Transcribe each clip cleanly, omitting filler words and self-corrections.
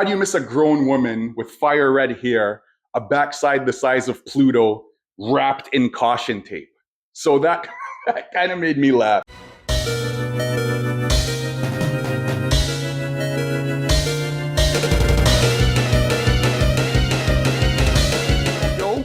How do you miss a grown woman with fire red hair, a backside the size of Pluto, wrapped in caution tape? So that, that kind of made me laugh. Yo,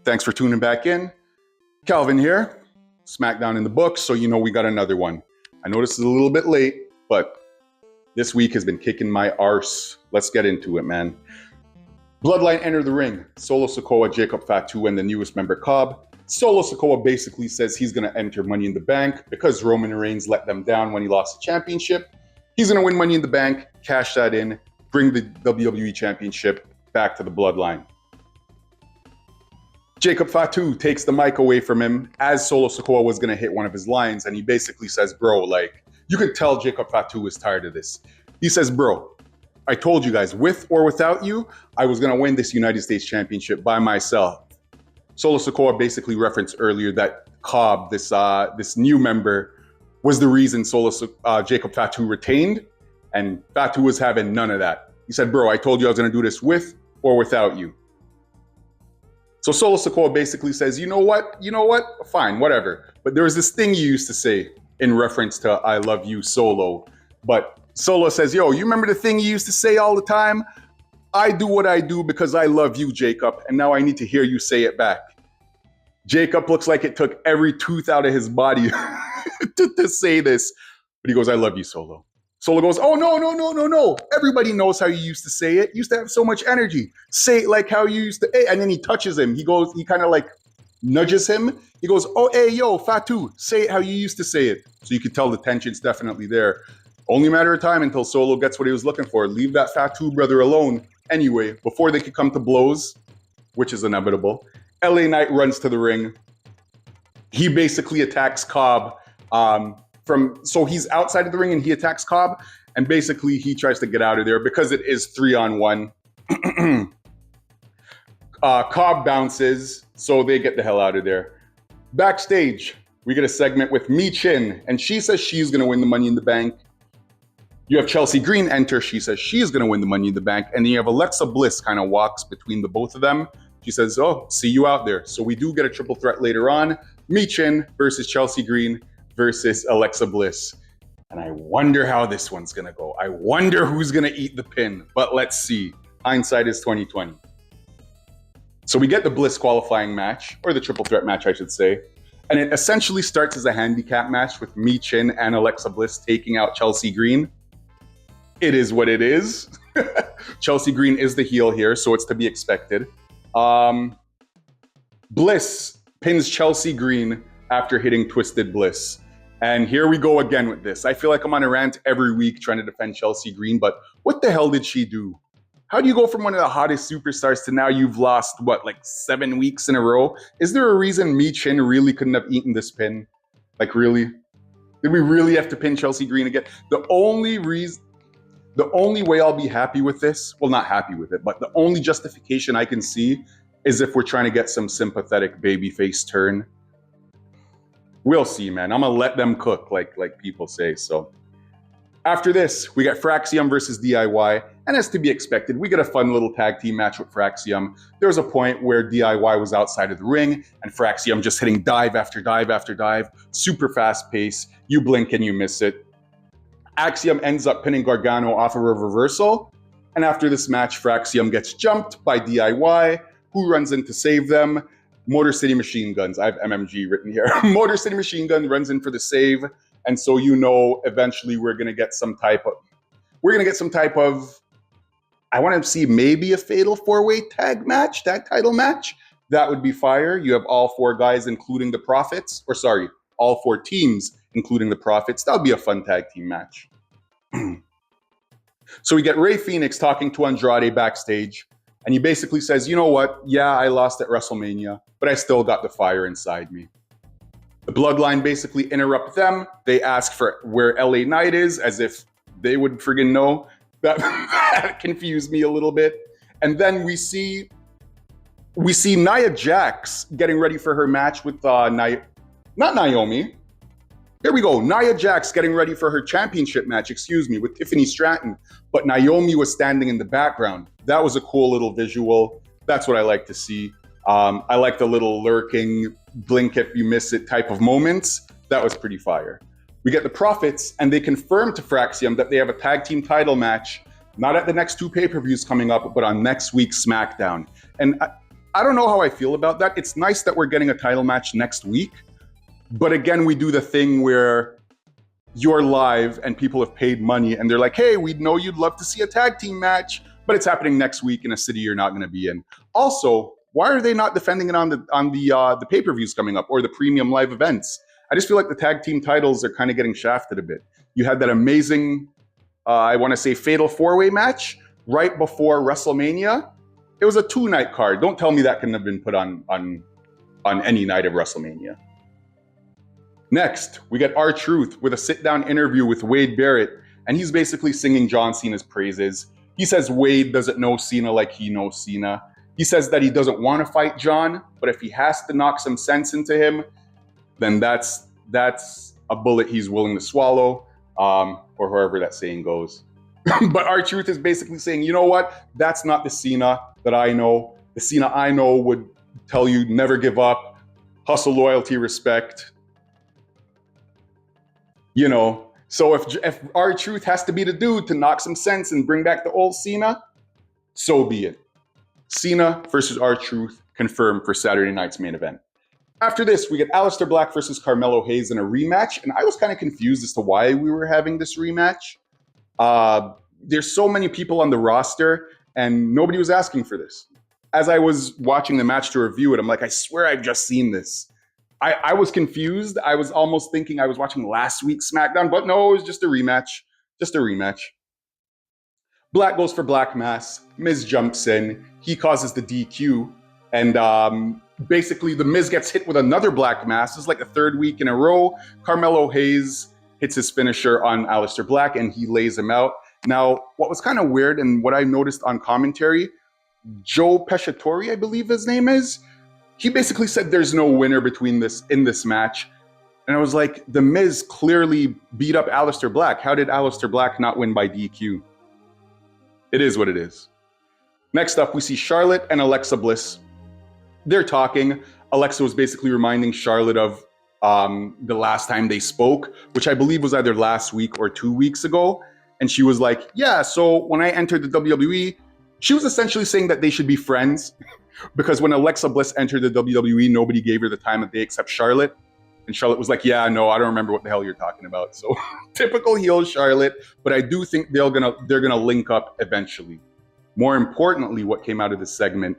thanks for tuning back in. Calvin here, Smackdown in the books, so you know we got another one. I know this is a little bit late, but this week has been kicking my arse. Let's get into it, man. Bloodline enter the ring. Solo Sikoa, Jacob Fatu, and the newest member, Cobb. Solo Sikoa basically says he's going to enter Money in the Bank because Roman Reigns let them down when he lost the championship. He's going to win Money in the Bank, cash that in, bring the WWE Championship back to the Bloodline. Jacob Fatu takes the mic away from him as Solo Sikoa was going to hit one of his lines, and he basically says, bro, like, you could tell Jacob Fatu was tired of this. He says, bro, I told you guys, with or without you, I was going to win this United States Championship by myself. Solo Sikoa basically referenced earlier that Cobb, this new member, was the reason Jacob Fatu retained, and Fatu was having none of that. He said, bro, I told you I was going to do this with or without you. So Solo Sikoa basically says, you know what? Fine, whatever. But there was this thing you used to say in reference to I love you, Solo. But Solo says, yo, you remember the thing you used to say all the time? I do what I do because I love you, Jacob, and now I need to hear you say it back. Jacob looks like it took every tooth out of his body to say this. But he goes, I love you, Solo. Solo goes, oh, no. Everybody knows how you used to say it. You used to have so much energy. Say it like how you used to. And then he touches him. He kind of like nudges him. He goes, oh, hey, yo, Fatu, say it how you used to say it. So you can tell the tension's definitely there. Only a matter of time until Solo gets what he was looking for. Leave that Fatu brother alone. Anyway, before they could come to blows, which is inevitable, LA Knight runs to the ring. He basically attacks Cobb. So he's outside of the ring and he attacks Cobb. And basically he tries to get out of there because it is 3-on-1. Cobb bounces, so they get the hell out of there. Backstage, we get a segment with Michin, and she says she's going to win the Money in the Bank. You have Chelsea Green enter. She says she's going to win the Money in the Bank. And then you have Alexa Bliss kind of walks between the both of them. She says, oh, see you out there. So we do get a triple threat later on. Michin versus Chelsea Green versus Alexa Bliss. And I wonder how this one's going to go. I wonder who's going to eat the pin. But let's see. Hindsight is 2020. So we get the Bliss qualifying match, or the triple threat match, I should say. And it essentially starts as a handicap match with Michin and Alexa Bliss taking out Chelsea Green. It is what it is. Chelsea Green is the heel here, so it's to be expected. Bliss pins Chelsea Green after hitting Twisted Bliss. And here we go again with this. I feel like I'm on a rant every week trying to defend Chelsea Green, but what the hell did she do? How do you go from one of the hottest superstars to now you've lost, 7 weeks in a row? Is there a reason Michin really couldn't have eaten this pin? Like, really? Did we really have to pin Chelsea Green again? The only way I'll be happy with this, well, not happy with it, but the only justification I can see is if we're trying to get some sympathetic babyface turn. We'll see, man. I'm going to let them cook, like people say. So after this, we got Fraxium versus DIY. And as to be expected, we get a fun little tag team match with Fraxium. There was a point where DIY was outside of the ring and Fraxium just hitting dive after dive after dive. Super fast pace. You blink and you miss it. Axiom ends up pinning Gargano off of a reversal. And after this match, Fraxium gets jumped by DIY, who runs in to save them. Motor City Machine Guns. I have MMG written here. Motor City Machine Gun runs in for the save. And so, eventually we're going to get some type of, I want to see maybe a fatal four-way tag title match. That would be fire. You have all four guys, including the Profits, all four teams, including the Profits. That would be a fun tag team match. So we get Rey Fenix talking to Andrade backstage, and he basically says, you know what? Yeah, I lost at WrestleMania, but I still got the fire inside me. The Bloodline basically interrupt them. They ask for where LA Knight is, as if they would friggin' know. That confused me a little bit. And then we see Nia Jax getting ready for her match with not Naomi. Here we go. Nia Jax getting ready for her championship match, with Tiffany Stratton. But Naomi was standing in the background. That was a cool little visual. That's what I like to see. I like the little lurking, blink if you miss it type of moments. That was pretty fire. We get the Profits, and they confirm to Fraxium that they have a tag team title match, not at the next 2 pay-per-views coming up, but on next week's Smackdown. And I don't know how I feel about that. It's nice that we're getting a title match next week. But again, we do the thing where you're live and people have paid money and they're like, hey, we know you'd love to see a tag team match, but it's happening next week in a city you're not going to be in. Also, why are they not defending it on the pay-per-views coming up or the premium live events? I just feel like the tag team titles are kind of getting shafted a bit. You had that amazing, I want to say, fatal 4-way match right before WrestleMania. It was a 2-night card. Don't tell me that couldn't have been put on any night of WrestleMania. Next, we get R-Truth with a sit-down interview with Wade Barrett, and he's basically singing John Cena's praises. He says Wade doesn't know Cena like he knows Cena. He says that he doesn't want to fight John, but if he has to knock some sense into him, then that's a bullet he's willing to swallow, or however that saying goes. But R-Truth is basically saying, you know what? That's not the Cena that I know. The Cena I know would tell you never give up, hustle, loyalty, respect. You know, so if R-Truth has to be the dude to knock some sense and bring back the old Cena, so be it. Cena versus R-Truth confirmed for Saturday night's main event. After this, we get Aleister Black versus Carmelo Hayes in a rematch, and I was kind of confused as to why we were having this rematch. There's so many people on the roster, and nobody was asking for this. As I was watching the match to review it, I'm like, I swear I've just seen this. I was confused. I was almost thinking I was watching last week's Smackdown, but no, it was just a rematch. Just a rematch. Black goes for Black Mass. Miz jumps in. He causes the DQ. And basically, the Miz gets hit with another Black Mass. It's like the 3rd week in a row. Carmelo Hayes hits his finisher on Aleister Black, and he lays him out. Now, what was kind of weird, and what I noticed on commentary, Joe Pesciatore, I believe his name is, he basically said there's no winner in this match. And I was like, The Miz clearly beat up Aleister Black. How did Aleister Black not win by DQ? It is what it is. Next up, we see Charlotte and Alexa Bliss. They're talking. Alexa was basically reminding Charlotte of the last time they spoke, which I believe was either last week or 2 weeks ago. And she was like, yeah, so when I entered the WWE, she was essentially saying that they should be friends. Because when Alexa Bliss entered the WWE, nobody gave her the time of day except Charlotte. And Charlotte was like, yeah, no, I don't remember what the hell you're talking about. So typical heel Charlotte, but I do think they're gonna link up eventually. More importantly, what came out of this segment,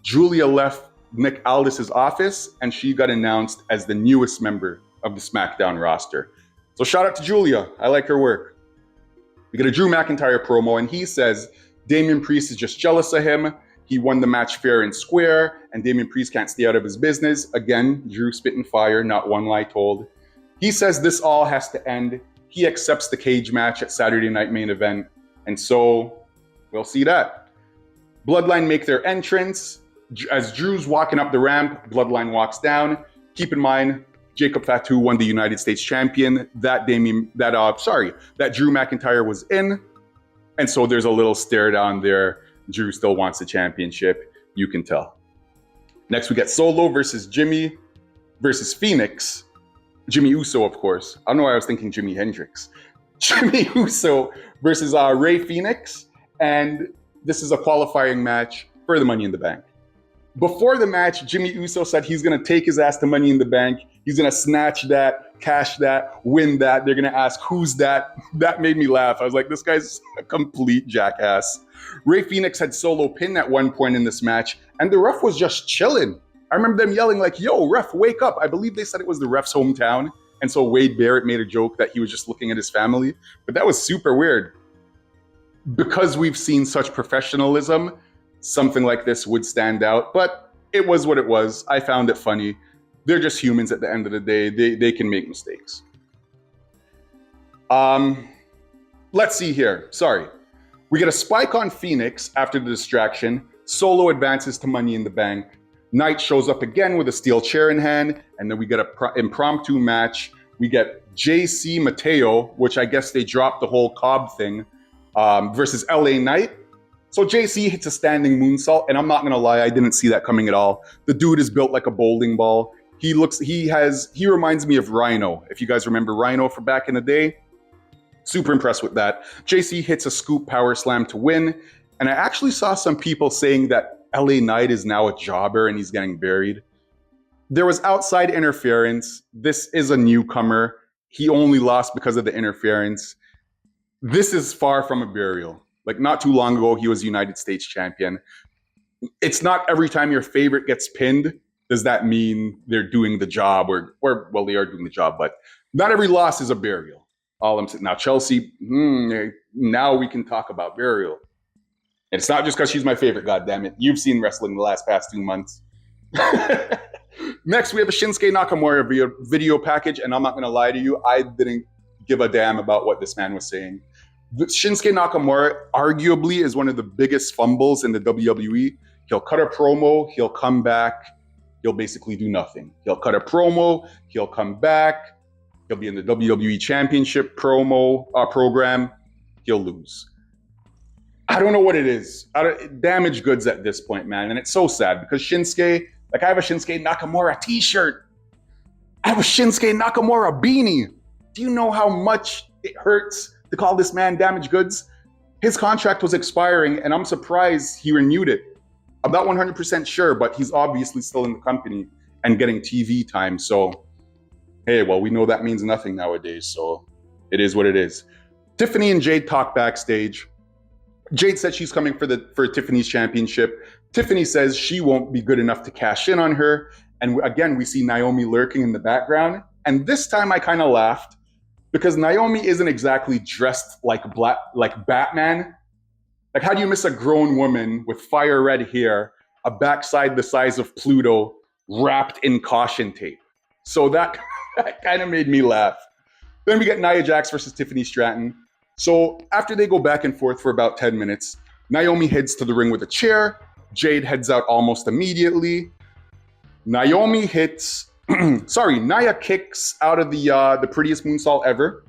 Giulia left Nick Aldis's office and she got announced as the newest member of the SmackDown roster. So shout out to Giulia. I like her work. We get a Drew McIntyre promo and he says Damian Priest is just jealous of him. He won the match fair and square, and Damian Priest can't stay out of his business. Again, Drew spitting fire, not one lie told. He says this all has to end. He accepts the cage match at Saturday Night Main Event, and so we'll see that. Bloodline make their entrance. As Drew's walking up the ramp, Bloodline walks down. Keep in mind, Jacob Fatu won the United States champion. That Drew McIntyre was in, and so there's a little stare down there. Drew still wants the championship. You can tell. Next, we get Solo versus Jimmy versus Phoenix. Jimmy Uso, of course. I don't know why I was thinking Jimi Hendrix. Jimmy Uso versus Rey Fenix. And this is a qualifying match for the Money in the Bank. Before the match, Jimmy Uso said he's going to take his ass to Money in the Bank. He's going to snatch that, cash that, win that. They're going to ask, who's that? That made me laugh. I was like, this guy's a complete jackass. Rey Fenix had Solo pinned at one point in this match, and the ref was just chilling. I remember them yelling like, yo, ref, wake up. I believe they said it was the ref's hometown. And so Wade Barrett made a joke that he was just looking at his family. But that was super weird. Because we've seen such professionalism, something like this would stand out. But it was what it was. I found it funny. They're just humans at the end of the day. They can make mistakes. Let's see here. Sorry. We get a spike on Phoenix after the distraction. Solo advances to Money in the Bank. Knight shows up again with a steel chair in hand. And then we get an impromptu match We get JC Mateo, which I guess they dropped the whole Cobb thing, versus LA Knight. So JC hits a standing moonsault, and I'm not gonna lie, I didn't see that coming at all. The dude is built like a bowling ball. He reminds me of Rhino. If you guys remember Rhino from back in the day, super impressed with that. JC hits a scoop power slam to win, and I actually saw some people saying that LA Knight is now a jobber and he's getting buried. There was outside interference. This is a newcomer. He only lost because of the interference. This is far from a burial. Like, not too long ago, he was United States champion. It's not every time your favorite gets pinned, does that mean they're doing the job, or well, they are doing the job, but not every loss is a burial. All I'm saying now, Chelsea, now we can talk about burial. And it's not just because she's my favorite, goddammit. You've seen wrestling the past 2 months. Next, we have a Shinsuke Nakamura video package, and I'm not going to lie to you, I didn't give a damn about what this man was saying. Shinsuke Nakamura arguably is one of the biggest fumbles in the WWE. He'll cut a promo, he'll come back, he'll basically do nothing. He'll cut a promo, he'll come back, he'll be in the WWE Championship program, he'll lose. I don't know what it is. Damaged goods at this point, man. And it's so sad because Shinsuke, like, I have a Shinsuke Nakamura t-shirt. I have a Shinsuke Nakamura beanie. Do you know how much it hurts to call this man damaged goods? His contract was expiring, and I'm surprised he renewed it. I'm not 100% sure, but he's obviously still in the company and getting TV time. So, hey, well, we know that means nothing nowadays. So it is what it is. Tiffany and Jade talk backstage. Jade said she's coming for Tiffany's championship. Tiffany says she won't be good enough to cash in on her. And again, we see Naomi lurking in the background. And this time I kind of laughed because Naomi isn't exactly dressed like Batman. Like, how do you miss a grown woman with fire red hair, a backside the size of Pluto, wrapped in caution tape? So that kind of made me laugh. Then we get Nia Jax versus Tiffany Stratton. So after they go back and forth for about 10 minutes, Naomi heads to the ring with a chair. Jade heads out almost immediately. Nia kicks out of the prettiest moonsault ever,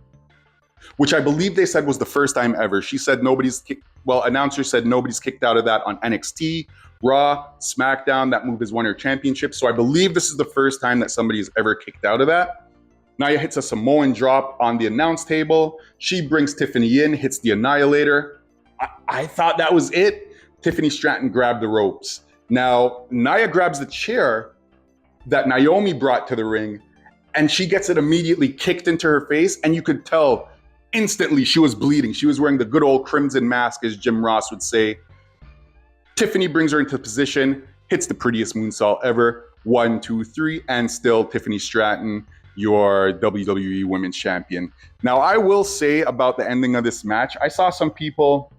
which I believe they said was the first time ever. She said announcer said nobody's kicked out of that on NXT, Raw, Smackdown. That move has won her championship. So I believe this is the first time that somebody has ever kicked out of that. Nia hits a Samoan drop on the announce table. She brings Tiffany in, hits the Annihilator. I thought that was it. Tiffany Stratton grabbed the ropes. Now, Nia grabs the chair that Naomi brought to the ring, and she gets it immediately kicked into her face, and you could tell instantly she was bleeding. She was wearing the good old crimson mask, as Jim Ross would say. Tiffany brings her into position, hits the prettiest moonsault ever. 1, 2, 3, and still Tiffany Stratton, your WWE Women's Champion. Now, I will say about the ending of this match, I saw some people,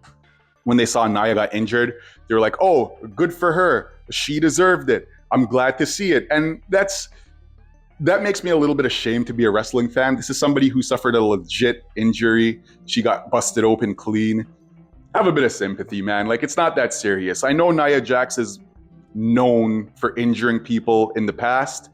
when they saw Nia got injured, they were like, oh, good for her. She deserved it. I'm glad to see it. And that makes me a little bit ashamed to be a wrestling fan. This is somebody who suffered a legit injury. She got busted open clean. Have a bit of sympathy, man. Like, it's not that serious. I know Nia Jax is known for injuring people in the past.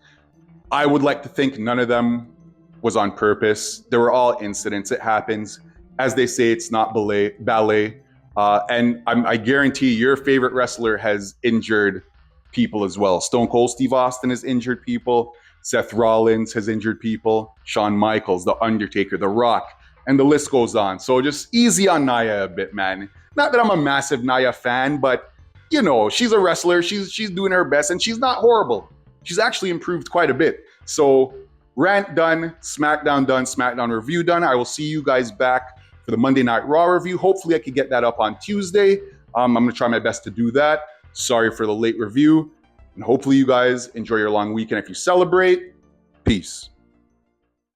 I would like to think none of them was on purpose. They were all incidents. It happens. As they say, it's not ballet. And I guarantee your favorite wrestler has injured people as well. Stone Cold Steve Austin has injured people. Seth Rollins has injured people. Shawn Michaels, The Undertaker, The Rock, and the list goes on. So just easy on Nia a bit, man. Not that I'm a massive Nia fan, but, you know, she's a wrestler. She's doing her best, and she's not horrible. She's actually improved quite a bit. So rant done, SmackDown review done. I will see you guys back for the Monday Night Raw review. Hopefully I can get that up on Tuesday. I'm going to try my best to do that. Sorry for the late review. And hopefully you guys enjoy your long weekend if you celebrate. Peace.